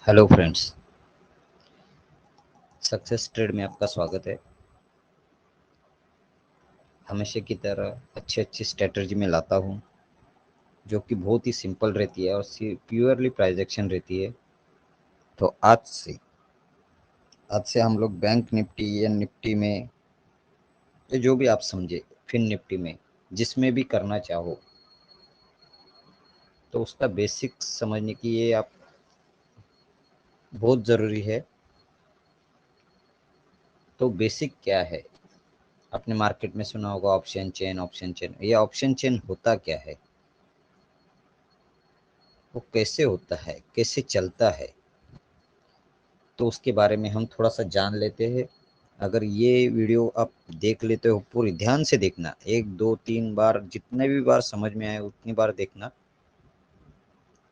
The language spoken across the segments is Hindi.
हेलो फ्रेंड्स, सक्सेस ट्रेड में आपका स्वागत है। हमेशा की तरह अच्छी अच्छी स्ट्रेटजी में लाता हूँ जो कि बहुत ही सिंपल रहती है और प्योरली प्राइस एक्शन रहती है। तो आज से हम लोग बैंक निफ्टी या निफ्टी में या जो भी आप समझे, फिन निफ्टी में जिसमें भी करना चाहो, तो उसका बेसिक समझने की ये आप बहुत ज़रूरी है। तो बेसिक क्या है? आपने मार्केट में सुना होगा ऑप्शन चेन। ये ऑप्शन चेन होता क्या है, वो कैसे होता है, कैसे चलता है, तो उसके बारे में हम थोड़ा सा जान लेते हैं। अगर ये वीडियो आप देख लेते हो, पूरी ध्यान से देखना, एक दो तीन बार, जितने भी बार समझ में आए उतनी बार देखना।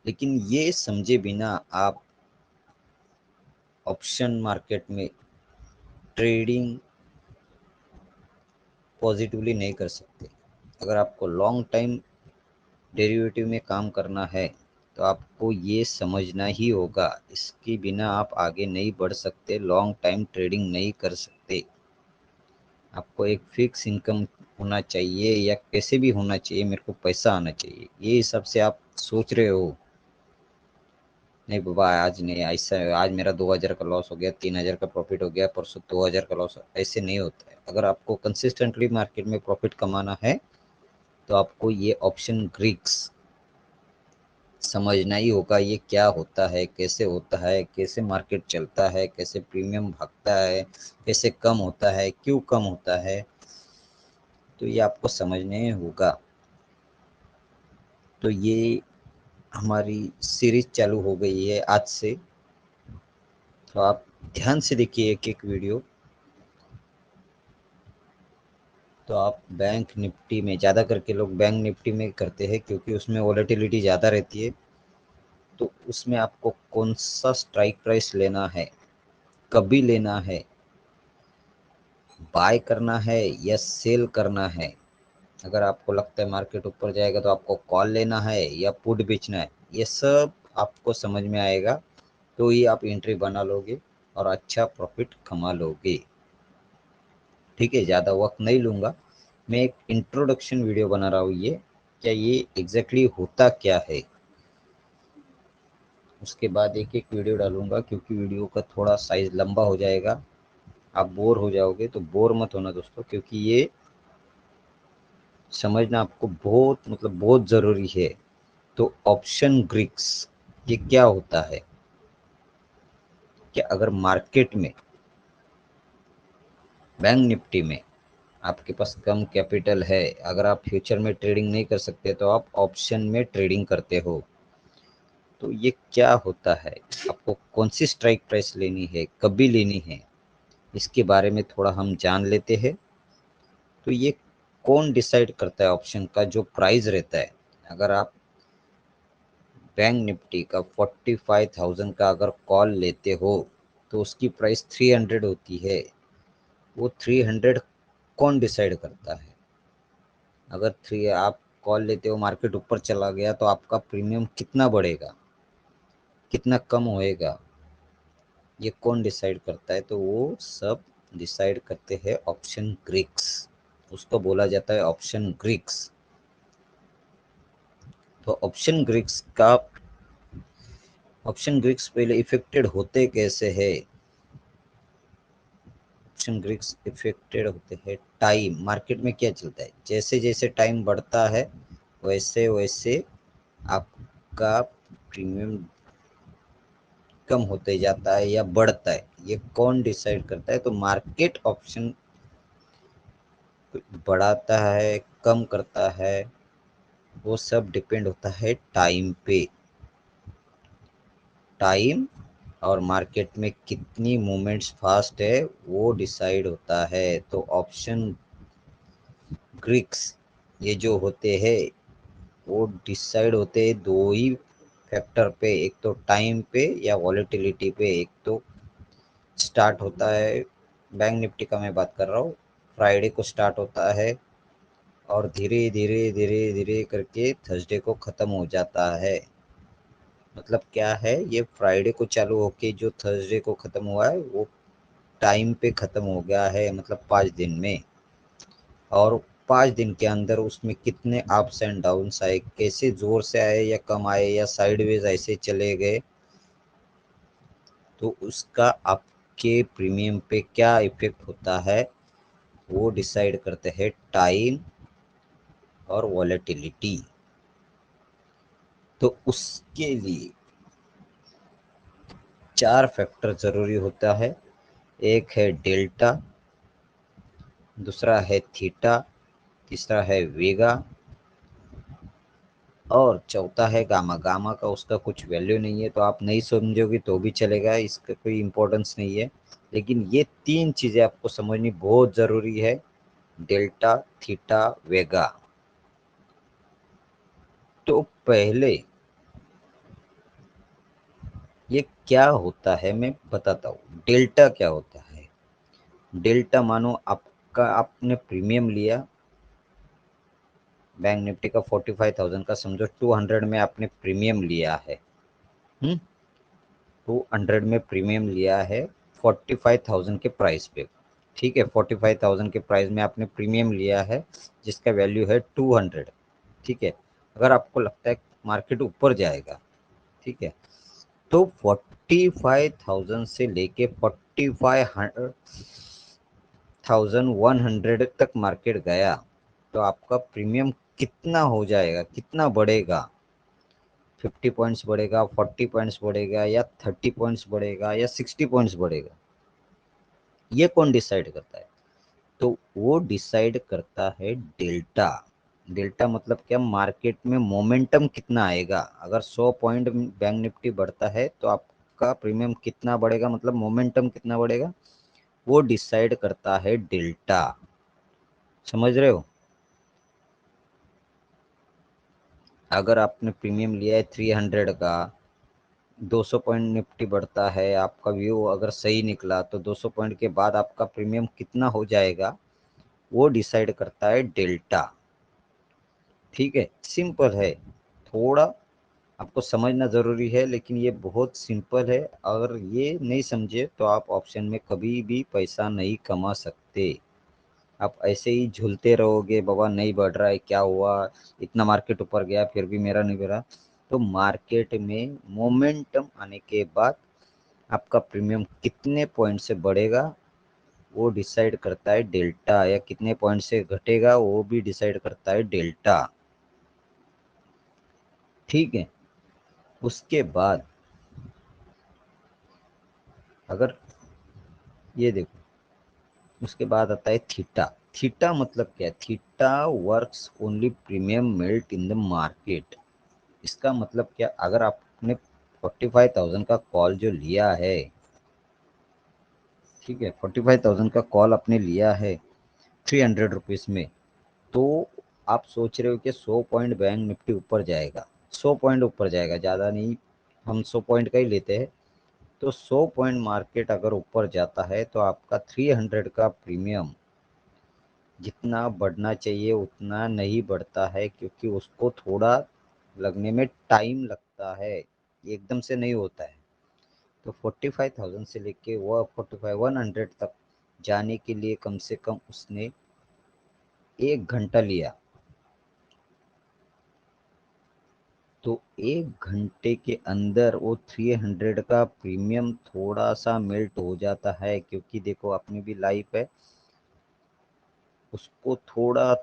लेकिन ये समझे बिना आप ऑप्शन मार्केट में ट्रेडिंग पॉजिटिवली नहीं कर सकते। अगर आपको लॉन्ग टाइम डेरिवेटिव में काम करना है तो आपको ये समझना ही होगा, इसके बिना आप आगे नहीं बढ़ सकते, लॉन्ग टाइम ट्रेडिंग नहीं कर सकते। आपको एक फिक्स इनकम होना चाहिए या कैसे भी होना चाहिए, मेरे को पैसा आना चाहिए, ये हिसाब से आप सोच रहे हो। नहीं बाबा, आज नहीं, ऐसा आज मेरा 2,000 का लॉस हो गया, 3,000 का प्रॉफिट हो गया, परसों 2,000 का लॉस, ऐसे नहीं होता है। अगर आपको कंसिस्टेंटली मार्केट में प्रॉफिट कमाना है तो आपको ये ऑप्शन ग्रीक्स समझना ही होगा। ये क्या होता है, कैसे होता है, कैसे मार्केट चलता है, कैसे प्रीमियम भागता है, कैसे कम होता है, क्यों कम होता है, तो ये आपको समझने होगा। तो ये हमारी सीरीज चालू हो गई है आज से। तो आप ध्यान से देखिए एक एक वीडियो। तो आप बैंक निफ्टी में, ज़्यादा करके लोग बैंक निफ्टी में करते हैं क्योंकि उसमें वॉलेटिलिटी ज़्यादा रहती है। तो उसमें आपको कौन सा स्ट्राइक प्राइस लेना है, कभी लेना है, बाय करना है या सेल करना है। अगर आपको लगता है मार्केट ऊपर जाएगा तो आपको कॉल लेना है या पुट बेचना है, ये सब आपको समझ में आएगा। तो ही आप एंट्री बना लोगे और अच्छा प्रॉफिट कमा लोगे। ठीक है, ज़्यादा वक्त नहीं लूँगा। मैं एक इंट्रोडक्शन वीडियो बना रहा हूँ। ये क्या, ये एग्जैक्टली होता क्या है, उसके बाद एक एक वीडियो डालूंगा क्योंकि वीडियो का थोड़ा साइज लंबा हो जाएगा, आप बोर हो जाओगे। तो बोर मत होना दोस्तों, क्योंकि ये समझना आपको बहुत बहुत ज़रूरी है। तो ऑप्शन ग्रीक्स ये क्या होता है? कि अगर मार्केट में, बैंक निफ्टी में आपके पास कम कैपिटल है, अगर आप फ्यूचर में ट्रेडिंग नहीं कर सकते तो आप ऑप्शन में ट्रेडिंग करते हो। तो ये क्या होता है, आपको कौन सी स्ट्राइक प्राइस लेनी है, कभी लेनी है, इसके बारे में थोड़ा हम जान लेते हैं। तो ये कौन डिसाइड करता है ऑप्शन का जो प्राइस रहता है? अगर आप बैंक निफ्टी का 45,000 का अगर कॉल लेते हो तो उसकी प्राइस 300 होती है। वो 300 कौन डिसाइड करता है? अगर थ्री आप कॉल लेते हो, मार्केट ऊपर चला गया तो आपका प्रीमियम कितना बढ़ेगा, कितना कम होएगा, ये कौन डिसाइड करता है? तो वो सब डिसाइड करते हैं ऑप्शन ग्रीक्स। उसको बोला जाता है ऑप्शन ग्रीक्स। तो ऑप्शन ग्रीक्स पहले इफेक्टेड होते कैसे है? ऑप्शन ग्रीक्स इफेक्टेड होते हैं टाइम। मार्केट में क्या चलता है, जैसे जैसे टाइम बढ़ता है वैसे वैसे आपका प्रीमियम कम होते जाता है या बढ़ता है, ये कौन डिसाइड करता है? तो मार्केट ऑप्शन बढ़ाता है, कम करता है, वो सब डिपेंड होता है टाइम पे। टाइम और मार्केट में कितनी मूवमेंट्स फास्ट है वो डिसाइड होता है। तो ऑप्शन ग्रीक्स ये जो होते हैं वो डिसाइड होते हैं दो ही फैक्टर पे, एक तो टाइम पे या वॉलेटिलिटी पे। एक तो स्टार्ट होता है, बैंक निफ्टी का मैं बात कर रहा हूँ, फ्राइडे को स्टार्ट होता है और धीरे धीरे धीरे धीरे करके थर्सडे को ख़त्म हो जाता है। मतलब क्या है, ये फ्राइडे को चालू होके जो थर्सडे को खत्म हुआ है वो टाइम पे खत्म हो गया है, मतलब 5 दिन में। और 5 दिन के अंदर उसमें कितने अप्स एंड डाउन्स आए, कैसे जोर से आए या कम आए या साइडवेज ऐसे चले गए, तो उसका आपके प्रीमियम पे क्या इफेक्ट होता है वो डिसाइड करते हैं टाइम और वॉलेटिलिटी। तो उसके लिए 4 फैक्टर जरूरी होता है। एक है डेल्टा, दूसरा है थीटा, तीसरा है वेगा और चौथा है गामा। गामा का उसका कुछ वैल्यू नहीं है, तो आप नहीं समझोगे तो भी चलेगा, इसका कोई इम्पोर्टेंस नहीं है। लेकिन ये 3 चीजें आपको समझनी बहुत जरूरी है, डेल्टा, थीटा, वेगा। तो पहले ये क्या होता है मैं बताता हूँ। डेल्टा क्या होता है? डेल्टा मानो आपका, आपने प्रीमियम लिया बैंक निफ्टी का 45,000 का, समझो 200 में आपने प्रीमियम लिया है। 200 में प्रीमियम लिया है 45,000 के प्राइस पे। ठीक है, 45,000 के प्राइस में आपने प्रीमियम लिया है जिसका वैल्यू है 200। ठीक है, अगर आपको लगता है मार्केट ऊपर जाएगा, ठीक है, तो 45,000 से लेके 45,100 तक मार्केट गया तो आपका प्रीमियम कितना हो जाएगा, कितना बढ़ेगा? 50 पॉइंट्स बढ़ेगा, 40 पॉइंट्स बढ़ेगा या 30 पॉइंट्स बढ़ेगा या 60 पॉइंट्स बढ़ेगा? ये कौन डिसाइड करता है? तो वो डिसाइड करता है डेल्टा। डेल्टा मतलब क्या? मार्केट में मोमेंटम कितना आएगा। अगर 100 पॉइंट बैंक निफ्टी बढ़ता है तो आपका प्रीमियम कितना बढ़ेगा, मतलब मोमेंटम कितना बढ़ेगा, वो डिसाइड करता है डेल्टा। समझ रहे हो? अगर आपने प्रीमियम लिया है 300 का, 200 पॉइंट निफ्टी बढ़ता है, आपका व्यू अगर सही निकला तो 200 पॉइंट के बाद आपका प्रीमियम कितना हो जाएगा वो डिसाइड करता है डेल्टा। ठीक है, सिंपल है। थोड़ा आपको समझना ज़रूरी है लेकिन ये बहुत सिंपल है। अगर ये नहीं समझे तो आप ऑप्शन में कभी भी पैसा नहीं कमा सकते। आप ऐसे ही झूलते रहोगे, बाबा नहीं बढ़ रहा है, क्या हुआ, इतना मार्केट ऊपर गया फिर भी मेरा नहीं बढ़ा। तो मार्केट में मोमेंटम आने के बाद आपका प्रीमियम कितने पॉइंट से बढ़ेगा वो डिसाइड करता है डेल्टा, या कितने पॉइंट से घटेगा वो भी डिसाइड करता है डेल्टा। ठीक है, उसके बाद अगर ये देखो, उसके बाद आता है थीटा। थीटा मतलब क्या? Theta works only premium melt in the market. इसका मतलब क्या? अगर आपने 45,000 का कॉल जो लिया है, ठीक है, 45,000 का कॉल आपने लिया है 300 रुपीज में, तो आप सोच रहे हो कि 100 पॉइंट बैंक निफ्टी ऊपर जाएगा, 100 पॉइंट ऊपर जाएगा, ज़्यादा नहीं, हम 100 पॉइंट का ही लेते हैं। तो 100 पॉइंट मार्केट अगर ऊपर जाता है तो आपका 300 का प्रीमियम जितना बढ़ना चाहिए उतना नहीं बढ़ता है, क्योंकि उसको थोड़ा लगने में टाइम लगता है, एकदम से नहीं होता है। तो 45,000 से लेके वो 45,100 तक जाने के लिए कम से कम उसने 1 घंटा लिया। तो 1 घंटे के अंदर वो 300 का प्रीमियम थोड़ा सा मेल्ट हो जाता है, क्योंकि देखो अपनी भी लाइफ है, उसको थोड़ा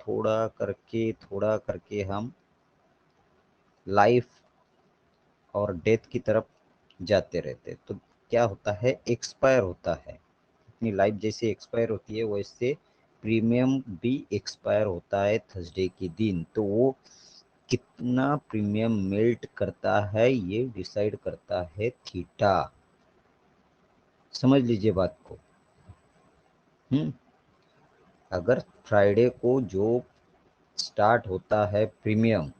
करके हम लाइफ और डेथ की तरफ जाते रहते हैं। तो क्या होता है, एक्सपायर होता है। अपनी लाइफ जैसे एक्सपायर होती है वैसे प्रीमियम भी एक्सपायर होता है थर्सडे के दिन। तो वो कितना प्रीमियम मेल्ट करता है ये डिसाइड करता है थीटा। समझ लीजिए बात को। हम्म अगर फ्राइडे को जो स्टार्ट होता है प्रीमियम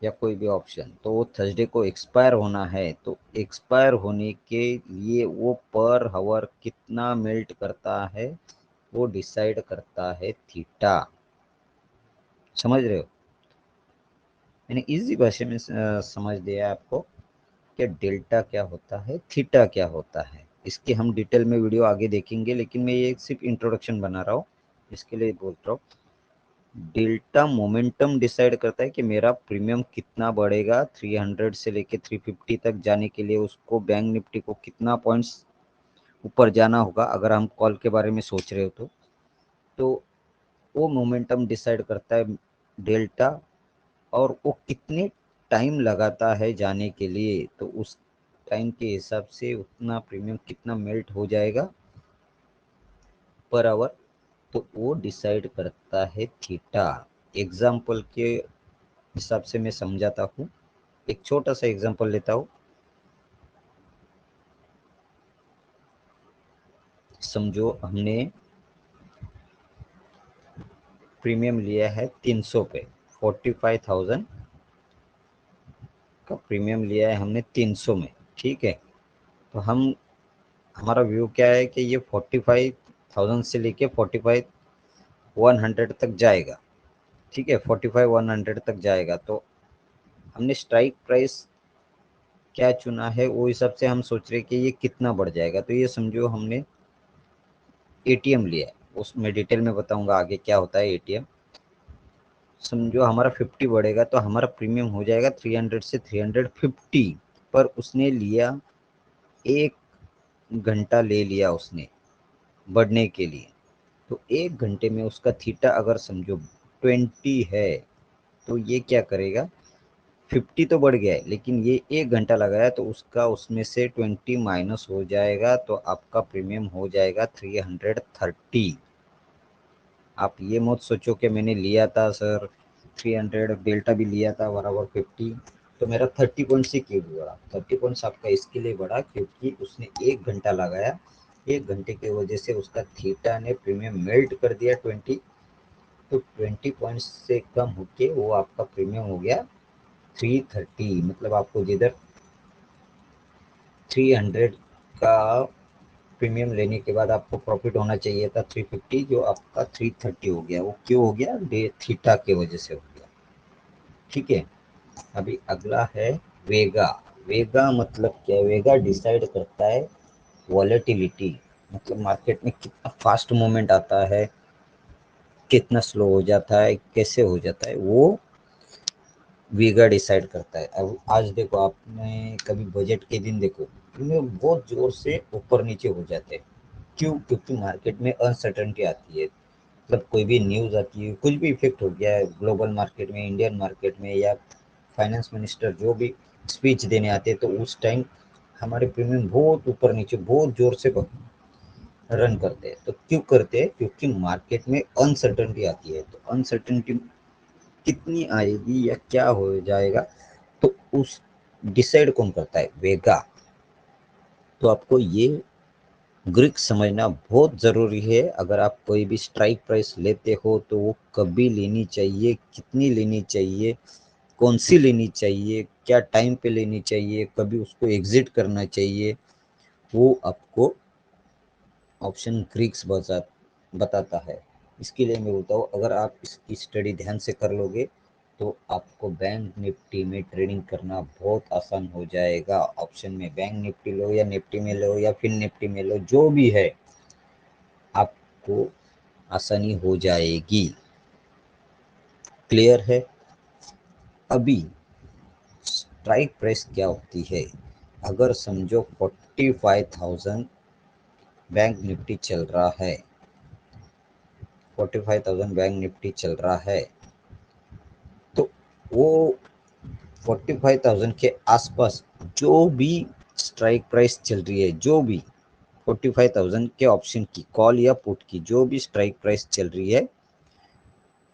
या कोई भी ऑप्शन, तो वो थर्सडे को एक्सपायर होना है, तो एक्सपायर होने के लिए वो पर हावर कितना मेल्ट करता है वो डिसाइड करता है थीटा। समझ रहे हो? मैंने इजी भाषा में समझ दिया आपको कि डेल्टा क्या होता है, थीटा क्या होता है। इसके हम डिटेल में वीडियो आगे देखेंगे, लेकिन मैं ये सिर्फ इंट्रोडक्शन बना रहा हूँ, इसके लिए बोल रहा हूँ। डेल्टा मोमेंटम डिसाइड करता है कि मेरा प्रीमियम कितना बढ़ेगा, 300 से लेके 350 तक जाने के लिए उसको बैंक निफ्टी को कितना पॉइंट्स ऊपर जाना होगा, अगर हम कॉल के बारे में सोच रहे हो तो वो मोमेंटम डिसाइड करता है डेल्टा, और वो कितने टाइम लगाता है जाने के लिए, तो उस टाइम के हिसाब से उतना प्रीमियम कितना मेल्ट हो जाएगा पर आवर, तो वो डिसाइड करता है थीटा। एग्जाम्पल के हिसाब से मैं समझाता हूँ, एक छोटा सा एग्जाम्पल लेता हूँ। समझो हमने प्रीमियम लिया है 300 पे, 45,000 का प्रीमियम लिया है हमने 300 में, ठीक है। तो हम हमारा व्यू क्या है कि ये 45,000 से लेके 45,100 तक जाएगा, ठीक है। 45,100 तक जाएगा, तो हमने स्ट्राइक प्राइस क्या चुना है, वो हिसाब से हम सोच रहे कि ये कितना बढ़ जाएगा। तो ये समझो हमने एटीएम लिया है, उसमें डिटेल में बताऊंगा आगे क्या होता है एटीएम। समझो हमारा 50 बढ़ेगा तो हमारा प्रीमियम हो जाएगा 300 से 350, पर उसने लिया 1 घंटा ले लिया उसने बढ़ने के लिए। तो 1 घंटे में उसका थीटा अगर समझो 20 है, तो ये क्या करेगा, 50 तो बढ़ गया है, लेकिन ये 1 घंटा लगाया तो उसका उसमें से 20 माइनस हो जाएगा, तो आपका प्रीमियम हो जाएगा 330। आप ये मत सोचो कि मैंने लिया था सर 300, डेल्टा भी लिया था बराबर 50, तो मेरा 30 पॉइंट से क्यों बढ़ा। 30 पॉइंट्स आपका इसके लिए बढ़ा क्योंकि उसने 1 घंटा लगाया, 1 घंटे की वजह से उसका थीटा ने प्रीमियम मेल्ट कर दिया 20, तो 20 पॉइंट्स से कम होके वो आपका प्रीमियम हो गया 330। मतलब आपको जिधर 300 का प्रीमियम लेने के बाद आपको प्रॉफिट होना चाहिए था 350, जो आपका 330 हो गया। वो क्यों हो गया, डे थीटा की वजह से हो गया, ठीक है। अभी अगला है वेगा। वेगा मतलब क्या है, वेगा डिसाइड करता है वॉलेटिलिटी, मतलब मार्केट में कितना फास्ट मूवमेंट आता है, कितना स्लो हो जाता है, कैसे हो जाता है, वो वीगा डिसाइड करता है। अब आज देखो, आपने कभी बजट के दिन देखो, इनमें बहुत जोर से ऊपर नीचे हो जाते हैं। क्यों, क्योंकि मार्केट में अनसर्टेनिटी आती है, मतलब कोई भी न्यूज़ आती है, कुछ भी इफेक्ट हो गया है ग्लोबल मार्केट में, इंडियन मार्केट में, या फाइनेंस मिनिस्टर जो भी स्पीच देने आते हैं, तो उस टाइम हमारे प्रीमियम बहुत ऊपर नीचे बहुत जोर से रन करते हैं। तो क्यों करते हैं, क्योंकि मार्केट में अनसर्टेनिटी आती है। तो अनसर्टेनिटी कितनी आएगी या क्या हो जाएगा, तो उस डिसाइड कौन करता है, वेगा। तो आपको ये ग्रीक समझना बहुत ज़रूरी है। अगर आप कोई भी स्ट्राइक प्राइस लेते हो तो वो कभी लेनी चाहिए, कितनी लेनी चाहिए, कौन सी लेनी चाहिए, क्या टाइम पे लेनी चाहिए, कभी उसको एग्जिट करना चाहिए, वो आपको ऑप्शन ग्रीक्स बताता है। इसके लिए मैं बोलता हूँ, अगर आप इसकी स्टडी ध्यान से कर लोगे तो आपको बैंक निफ्टी में ट्रेडिंग करना बहुत आसान हो जाएगा। ऑप्शन में बैंक निफ्टी लो या निफ्टी में लो या फिर निफ्टी में लो, जो भी है आपको आसानी हो जाएगी। क्लियर है। अभी स्ट्राइक प्राइस क्या होती है, अगर समझो 45,000 बैंक निफ्टी चल रहा है, 45,000 बैंक निफ्टी चल रहा है, तो वो 45,000 के आसपास जो भी स्ट्राइक प्राइस चल रही है, जो भी 45,000 के ऑप्शन की कॉल या पुट की जो भी स्ट्राइक प्राइस चल रही है,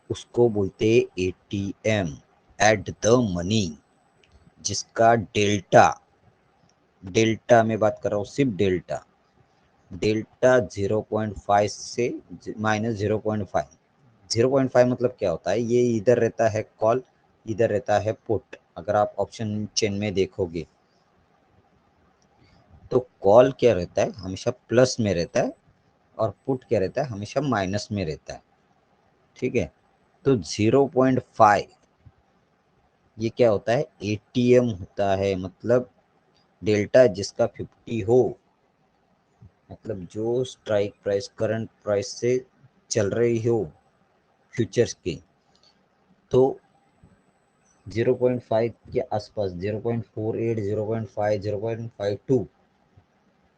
उसको बोलते हैं एटीएम, एट द मनी, जिसका डेल्टा, डेल्टा में बात कर रहा हूँ, सिर्फ डेल्टा, डेल्टा 0.5 से माइनस 0.5। 0.5 मतलब क्या होता है, ये इधर रहता है कॉल, इधर रहता है पुट। अगर आप ऑप्शन चेन में देखोगे तो कॉल क्या रहता है, हमेशा प्लस में रहता है, और पुट क्या रहता है, हमेशा माइनस में रहता है, ठीक है। तो 0.5 ये क्या होता है, एटीएम होता है। मतलब डेल्टा जिसका 50 हो, मतलब जो स्ट्राइक प्राइस करंट प्राइस से चल रही हो फ्यूचर्स की, तो 0.5 के आसपास, 0.48, 0.5, 0.52,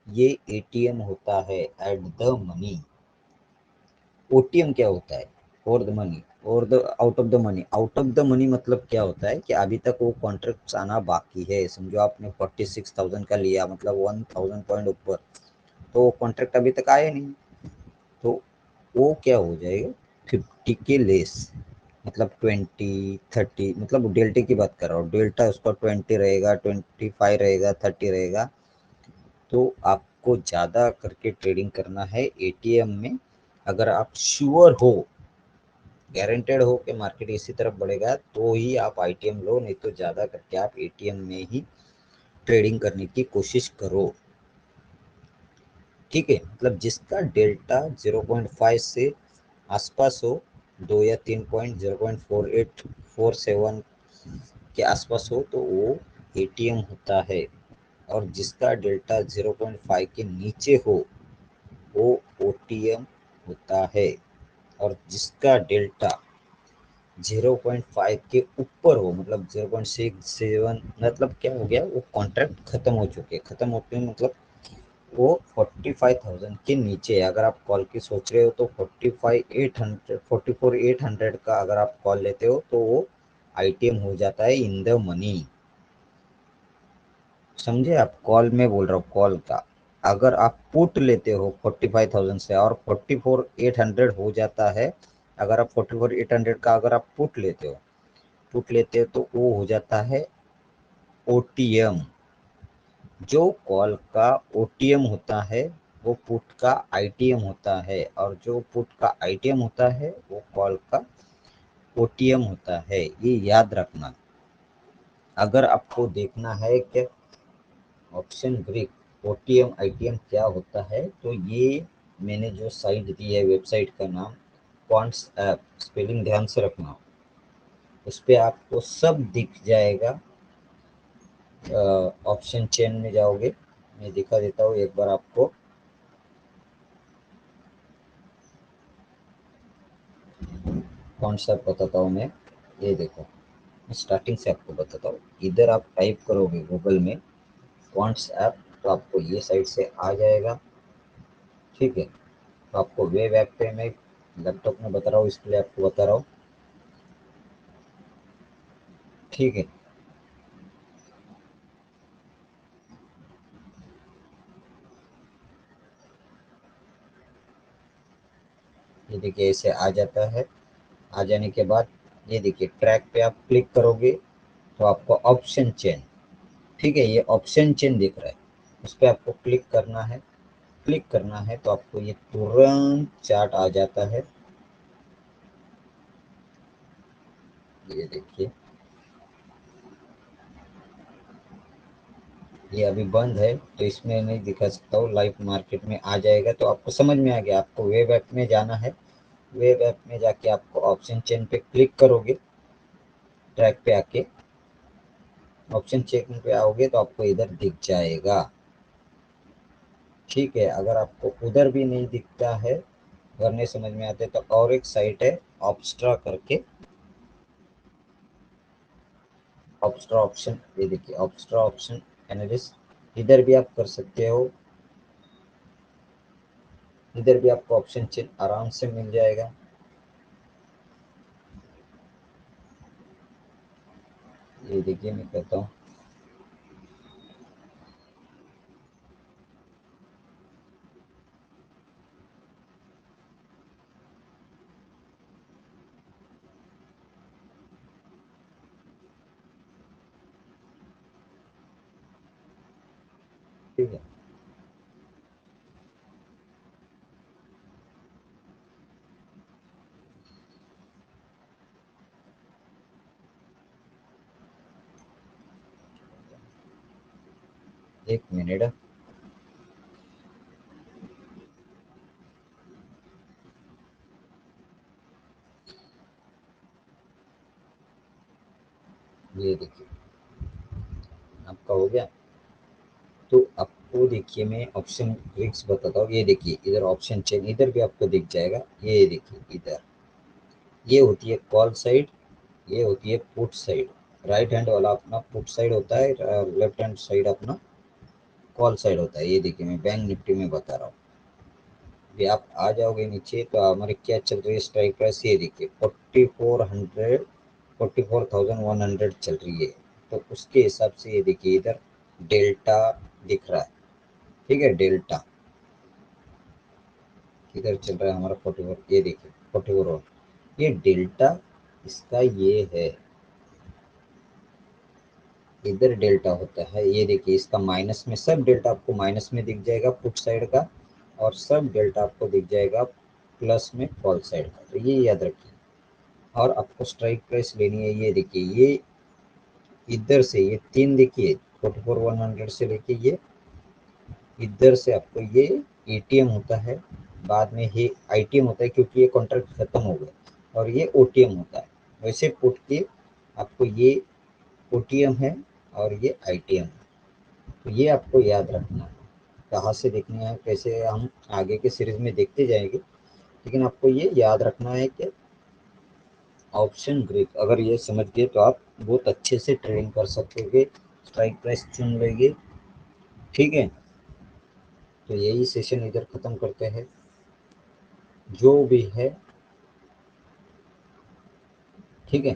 ये एटीएम होता है, एट द मनी। ओटीएम क्या होता है, और द मनी, और the out of the money. Out of the money मतलब क्या होता है कि अभी तक वो कॉन्ट्रैक्ट आना बाकी है। समझो आपने 46,000 का लिया, मतलब 1000 पॉइंट ऊपर, तो कॉन्ट्रैक्ट अभी तक आया नहीं, तो वो क्या हो जाएगा, 50 के लेस, मतलब 20, 30, मतलब डेल्टा की बात कर रहा हूँ, डेल्टा उसका 20 रहेगा, 25 रहेगा, 30 रहेगा। तो आपको ज़्यादा करके ट्रेडिंग करना है एटीएम में। अगर आप श्योर हो, गारंटेड हो कि मार्केट इसी तरफ बढ़ेगा, तो ही आप आईटीएम लो, नहीं तो ज़्यादा करके आप एटीएम में ही ट्रेडिंग करने की कोशिश करो। ठीक है, मतलब जिसका डेल्टा 0.5 से आसपास हो, 2 या 3 पॉइंट, 0.4847 के आसपास हो, तो वो एटीएम होता है। और जिसका डेल्टा 0.5 के नीचे हो, वो ओटीएम होता है। और जिसका डेल्टा 0.5 के ऊपर हो, मतलब 0.67, मतलब क्या हो गया, वो कॉन्ट्रैक्ट खत्म हो चुके, खत्म होते हैं, मतलब वो 45,000 के नीचे है। अगर आप कॉल की सोच रहे हो तो 45,800, 44,800 का अगर आप कॉल लेते हो, तो वो आईटीएम हो जाता है इन द मनी। समझे आप, कॉल में बोल रहा हूँ, कॉल का। अगर आप पुट लेते हो 45,000 से और 44,800 हो जाता है, अगर आप 44,800 का अगर आप पुट लेते हो तो वो हो जाता है ओटीएम। जो कॉल का ओटीएम होता है, वो पुट का आईटीएम होता है, और जो पुट का आईटीएम होता है, वो कॉल का ओटीएम होता है। ये याद रखना। अगर आपको देखना है कि ऑप्शन ब्रेक ओटीएम आईटीएम क्या होता है, तो ये मैंने जो साइट दी है, वेबसाइट का नाम क्वांट्स ऐप, स्पेलिंग ध्यान से रखना, उस पर आपको सब दिख जाएगा। ऑप्शन चेन में जाओगे, मैं दिखा देता हूँ एक बार आपको। कौन सा बताता हूँ मैं, ये देखो, मैं स्टार्टिंग से आपको बताता हूँ। इधर आप टाइप करोगे गूगल में क्वांट्स ऐप, तो आपको ये साइट से आ जाएगा। ठीक है, तो आपको वेब ऐप पे मैं लैपटॉप में बता रहा हूँ, इसके लिए आपको बता रहा हूँ। ठीक है, ये देखिए ऐसे आ जाता है। आ जाने के बाद ये देखिए ट्रैक पे आप क्लिक करोगे, तो आपको ऑप्शन चेन, ठीक है, ये ऑप्शन चेन दिख रहा है, उस पर आपको क्लिक करना है। क्लिक करना है तो आपको ये तुरंत चार्ट आ जाता है। ये देखिए, ये अभी बंद है, तो इसमें नहीं दिखा सकता हूँ, लाइव मार्केट में आ जाएगा, तो आपको समझ में आ गया। आपको वेब ऐप में जाना है, वेब ऐप में जाके आपको ऑप्शन चेन पे क्लिक करोगे, ट्रैक पे आके ऑप्शन चेन पे आओगे, तो आपको इधर दिख जाएगा। ठीक है, अगर आपको उधर भी नहीं दिखता है, अगर नहीं समझ में आते, तो और एक साइट है ऑप्स्ट्रा करके, ऑप्स्ट्रा ऑप्शन, ये देखिए ऑप्स्ट्रा ऑप्शन एनालिस्ट, इधर भी आप कर सकते हो। इधर भी आपको ऑप्शन चेन आराम से मिल जाएगा। ये देखिए मैं कहता हूँ, ठीक है, 1 मिनट। ये आपका हो गया। तो आपको देखिए मैं ऑप्शन ट्रिक्स बताता हूँ। ये देखिए इधर ऑप्शन चेन इधर भी आपको दिख जाएगा। ये देखिए इधर ये होती है कॉल साइड, ये होती है पुट साइड। राइट हैंड वाला अपना पुट साइड होता है, लेफ्ट हैंड साइड अपना कॉल साइड होता है। ये देखिए मैं बैंक निफ्टी में बता रहा हूँ। अभी आप आ जाओगे नीचे तो हमारे क्या चल रही है स्ट्राइक प्राइस, ये देखिए 4400, 44,100 चल रही है। तो उसके हिसाब से ये देखिए इधर डेल्टा दिख रहा है। ठीक है, डेल्टा किधर चल रहा है हमारा 44, ये देखिए 44, ये डेल्टा इसका ये है, इधर डेल्टा होता है। ये देखिए इसका माइनस में, सब डेल्टा आपको माइनस में दिख जाएगा पुट साइड का, और सब डेल्टा आपको दिख जाएगा प्लस में कॉल साइड का। तो ये याद रखिए। और आपको स्ट्राइक प्राइस लेनी है। ये देखिए ये इधर से ये तीन देखिए 44,100 से लेके ये इधर से आपको ये एटीएम होता है, बाद में ये आईटीएम होता है क्योंकि ये कॉन्ट्रैक्ट खत्म हो गया, और ये ओटीएम होता है। वैसे पुट के आपको ये ओटीएम है और ये आईटीएम है। तो ये आपको याद रखना है। कहाँ से देखना है कैसे हम आगे के सीरीज में देखते जाएंगे, लेकिन आपको ये याद रखना है कि ऑप्शन ग्रिप अगर ये समझ गए तो आप बहुत अच्छे से ट्रेडिंग कर सकोगे, स्ट्राइक प्राइस चुन लेंगे। ठीक है, तो यही सेशन इधर खत्म करते हैं। जो भी है ठीक है,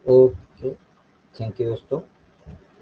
ओके, थैंक यू दोस्तों।